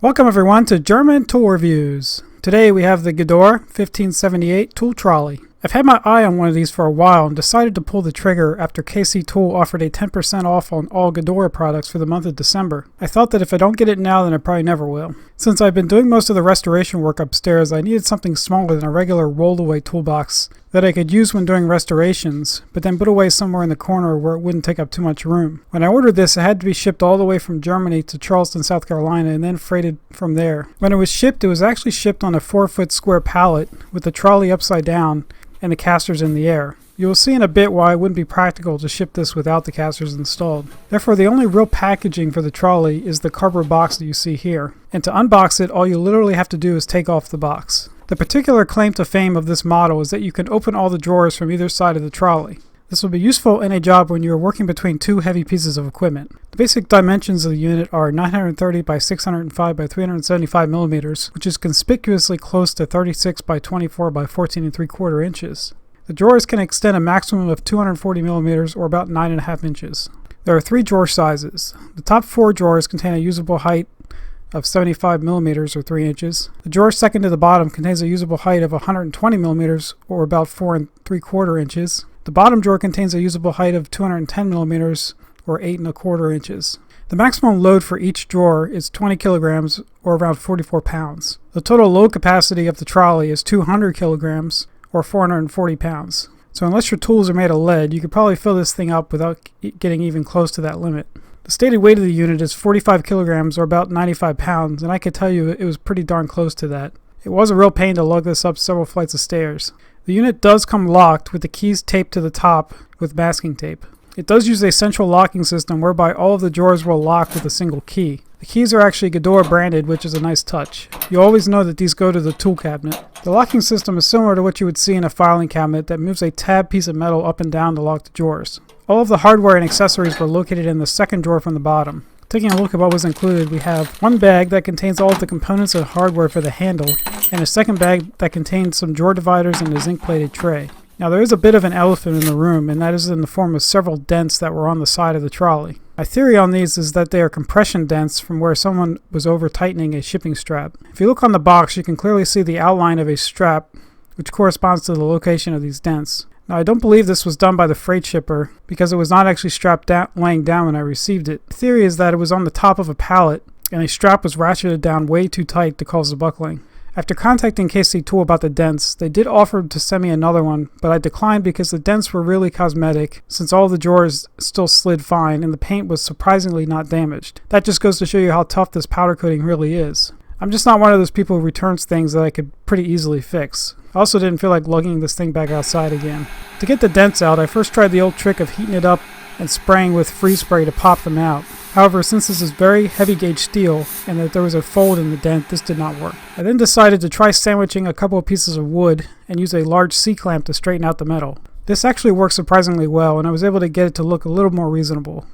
Welcome everyone to German Tool Reviews. Today we have the Gedore 1578 tool trolley. I've had my eye on one of these for a while and decided to pull the trigger after KC Tool offered a 10% off on all Gedore products for the month of December. I thought that if I don't get it now, then I probably never will. Since I've been doing most of the restoration work upstairs, I needed something smaller than a regular roll-away toolbox that I could use when doing restorations, but then put away somewhere in the corner where it wouldn't take up too much room. When I ordered this, it had to be shipped all the way from Germany to Charleston, South Carolina, and then freighted from there. When it was shipped, it was actually shipped on a 4-foot square pallet with the trolley upside down and the casters in the air. You will see in a bit why it wouldn't be practical to ship this without the casters installed. Therefore, the only real packaging for the trolley is the cardboard box that you see here. And to unbox it, all you literally have to do is take off the box. The particular claim to fame of this model is that you can open all the drawers from either side of the trolley. This will be useful in a job when you are working between two heavy pieces of equipment. The basic dimensions of the unit are 930 by 605 by 375 millimeters, which is conspicuously close to 36 by 24 by 14 3/4 inches. The drawers can extend a maximum of 240 millimeters or about 9.5 inches. There are 3 drawer sizes. The top 4 drawers contain a usable height of 75 millimeters or 3 inches. The drawer second to the bottom contains a usable height of 120 millimeters or about 4 3/4 inches. The bottom drawer contains a usable height of 210 millimeters or 8 1/4 inches. The maximum load for each drawer is 20 kilograms or around 44 pounds. The total load capacity of the trolley is 200 kilograms or 440 pounds. So unless your tools are made of lead, you could probably fill this thing up without getting even close to that limit. The stated weight of the unit is 45 kilograms or about 95 pounds, and I can tell you it was pretty darn close to that. It was a real pain to lug this up several flights of stairs. The unit does come locked with the keys taped to the top with masking tape. It does use a central locking system whereby all of the drawers will lock with a single key. The keys are actually Gedore branded, which is a nice touch. You always know that these go to the tool cabinet. The locking system is similar to what you would see in a filing cabinet that moves a tab piece of metal up and down to lock the drawers. All of the hardware and accessories were located in the second drawer from the bottom. Taking a look at what was included, we have one bag that contains all of the components and hardware for the handle, and a second bag that contains some drawer dividers and a zinc-plated tray. Now there is a bit of an elephant in the room, and that is in the form of several dents that were on the side of the trolley. My theory on these is that they are compression dents from where someone was over-tightening a shipping strap. If you look on the box, you can clearly see the outline of a strap, which corresponds to the location of these dents. Now, I don't believe this was done by the freight shipper because it was not actually strapped down, laying down when I received it. The theory is that it was on the top of a pallet and a strap was ratcheted down way too tight to cause the buckling. After contacting KC Tool about the dents, they did offer to send me another one, but I declined because the dents were really cosmetic since all the drawers still slid fine and the paint was surprisingly not damaged. That just goes to show you how tough this powder coating really is. I'm just not one of those people who returns things that I could pretty easily fix. I also didn't feel like lugging this thing back outside again. To get the dents out, I first tried the old trick of heating it up and spraying with freeze spray to pop them out. However, since this is very heavy gauge steel and that there was a fold in the dent, this did not work. I then decided to try sandwiching a couple of pieces of wood and use a large C-clamp to straighten out the metal. This actually worked surprisingly well, and I was able to get it to look a little more reasonable.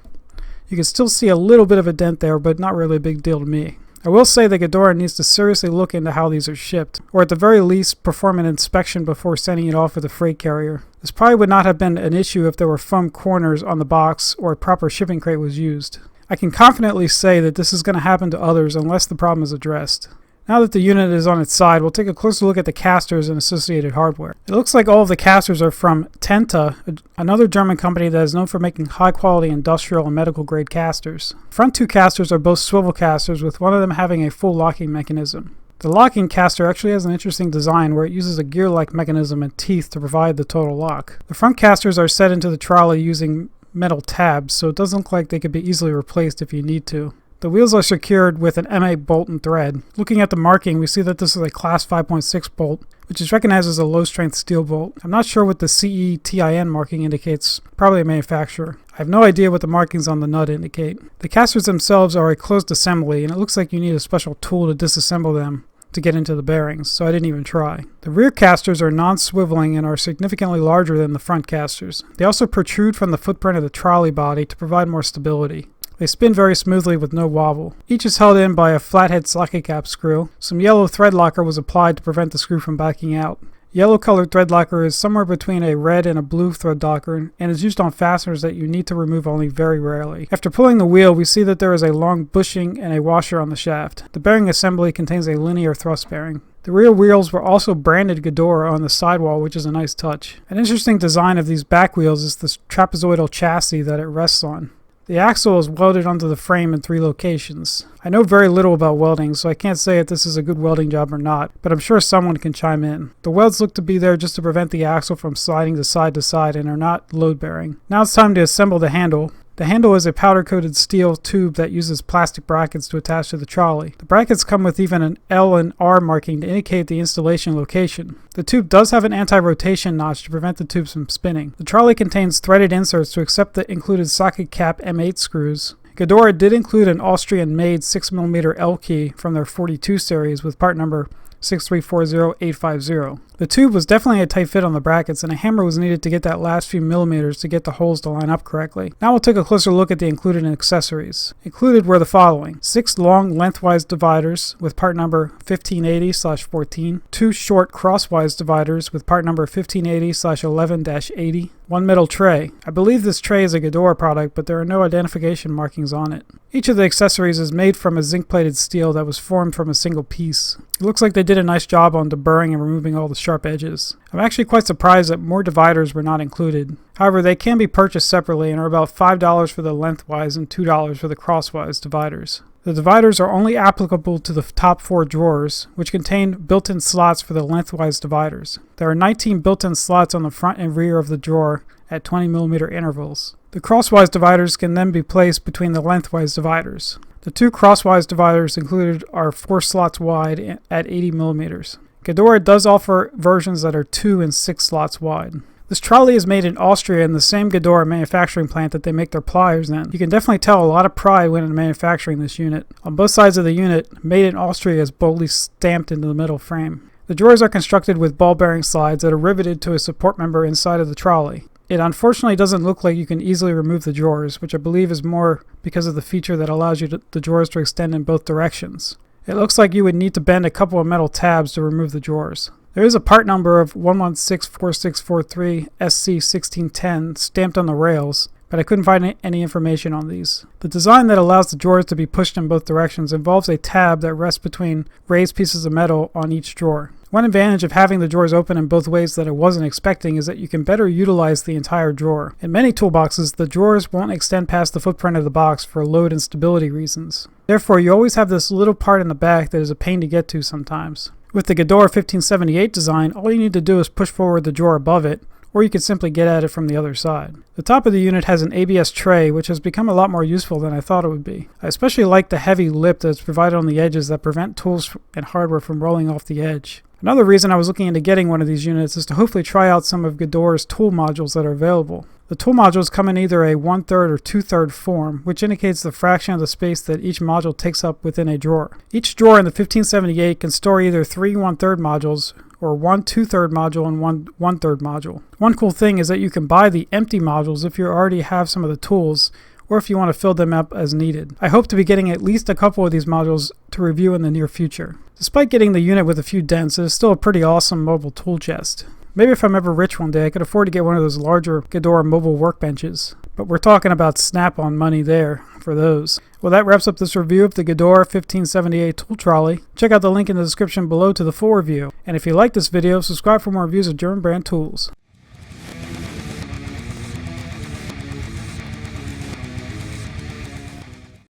You can still see a little bit of a dent there, but not really a big deal to me. I will say that Gedore needs to seriously look into how these are shipped, or at the very least perform an inspection before sending it off with a freight carrier. This probably would not have been an issue if there were foam corners on the box or a proper shipping crate was used. I can confidently say that this is going to happen to others unless the problem is addressed. Now that the unit is on its side, we'll take a closer look at the casters and associated hardware. It looks like all of the casters are from Tenta, another German company that is known for making high-quality industrial and medical-grade casters. The front 2 casters are both swivel casters, with one of them having a full locking mechanism. The locking caster actually has an interesting design where it uses a gear-like mechanism and teeth to provide the total lock. The front casters are set into the trolley using metal tabs, so it doesn't look like they could be easily replaced if you need to. The wheels are secured with an M8 bolt and thread. Looking at the marking, we see that this is a class 5.6 bolt, which is recognized as a low-strength steel bolt. I'm not sure what the CE-TIN marking indicates, probably a manufacturer. I have no idea what the markings on the nut indicate. The casters themselves are a closed assembly, and it looks like you need a special tool to disassemble them to get into the bearings, so I didn't even try. The rear casters are non-swiveling and are significantly larger than the front casters. They also protrude from the footprint of the trolley body to provide more stability. They spin very smoothly with no wobble. Each is held in by a flathead socket cap screw. Some yellow thread locker was applied to prevent the screw from backing out. Yellow colored thread locker is somewhere between a red and a blue thread locker and is used on fasteners that you need to remove only very rarely. After pulling the wheel, we see that there is a long bushing and a washer on the shaft. The bearing assembly contains a linear thrust bearing. The rear wheels were also branded Gedore on the sidewall, which is a nice touch. An interesting design of these back wheels is the trapezoidal chassis that it rests on. The axle is welded onto the frame in 3 locations. I know very little about welding, so I can't say if this is a good welding job or not, but I'm sure someone can chime in. The welds look to be there just to prevent the axle from sliding to side and are not load-bearing. Now it's time to assemble the handle. The handle is a powder-coated steel tube that uses plastic brackets to attach to the trolley. The brackets come with even an L and R marking to indicate the installation location. The tube does have an anti-rotation notch to prevent the tubes from spinning. The trolley contains threaded inserts to accept the included socket cap M8 screws. Gedore did include an Austrian-made 6mm L key from their 42 series with part number 6340850. The tube was definitely a tight fit on the brackets, and a hammer was needed to get that last few millimeters to get the holes to line up correctly. Now we'll take a closer look at the included accessories. Included were the following: 6 long lengthwise dividers with part number 1580/14, 2 short crosswise dividers with part number 1580/11-80, 1 metal tray. I believe this tray is a Gedore product, but there are no identification markings on it. Each of the accessories is made from a zinc-plated steel that was formed from a single piece. It looks like they did a nice job on deburring and removing all the sharp edges. I'm actually quite surprised that more dividers were not included. However, they can be purchased separately and are about $5 for the lengthwise and $2 for the crosswise dividers. The dividers are only applicable to the top 4 drawers, which contain built-in slots for the lengthwise dividers. There are 19 built-in slots on the front and rear of the drawer at 20mm intervals. The crosswise dividers can then be placed between the lengthwise dividers. The 2 crosswise dividers included are 4 slots wide at 80mm. Gedore does offer versions that are 2 and 6 slots wide. This trolley is made in Austria in the same Gedore manufacturing plant that they make their pliers in. You can definitely tell a lot of pride when manufacturing this unit. On both sides of the unit, "Made in Austria" is boldly stamped into the middle frame. The drawers are constructed with ball bearing slides that are riveted to a support member inside of the trolley. It unfortunately doesn't look like you can easily remove the drawers, which I believe is more because of the feature that allows the drawers to extend in both directions. It looks like you would need to bend a couple of metal tabs to remove the drawers. There is a part number of 1164643 SC1610 stamped on the rails, but I couldn't find any information on these. The design that allows the drawers to be pushed in both directions involves a tab that rests between raised pieces of metal on each drawer. One advantage of having the drawers open in both ways that I wasn't expecting is that you can better utilize the entire drawer. In many toolboxes, the drawers won't extend past the footprint of the box for load and stability reasons. Therefore, you always have this little part in the back that is a pain to get to sometimes. With the Gedore 1578 design, all you need to do is push forward the drawer above it, or you can simply get at it from the other side. The top of the unit has an ABS tray, which has become a lot more useful than I thought it would be. I especially like the heavy lip that's provided on the edges that prevent tools and hardware from rolling off the edge. Another reason I was looking into getting one of these units is to hopefully try out some of Gedore's tool modules that are available. The tool modules come in either a 1/3 or 2/3 form, which indicates the fraction of the space that each module takes up within a drawer. Each drawer in the 1578 can store either 3 1/3 modules or 1 2/3 module and 1 1/3 module. One cool thing is that you can buy the empty modules if you already have some of the tools, or if you want to fill them up as needed. I hope to be getting at least a couple of these modules to review in the near future. Despite getting the unit with a few dents, it is still a pretty awesome mobile tool chest. Maybe if I'm ever rich one day, I could afford to get one of those larger Gedore mobile workbenches. But we're talking about Snap-on money there for those. Well, that wraps up this review of the Gedore 1578 tool trolley. Check out the link in the description below to the full review. And if you like this video, subscribe for more reviews of German brand tools.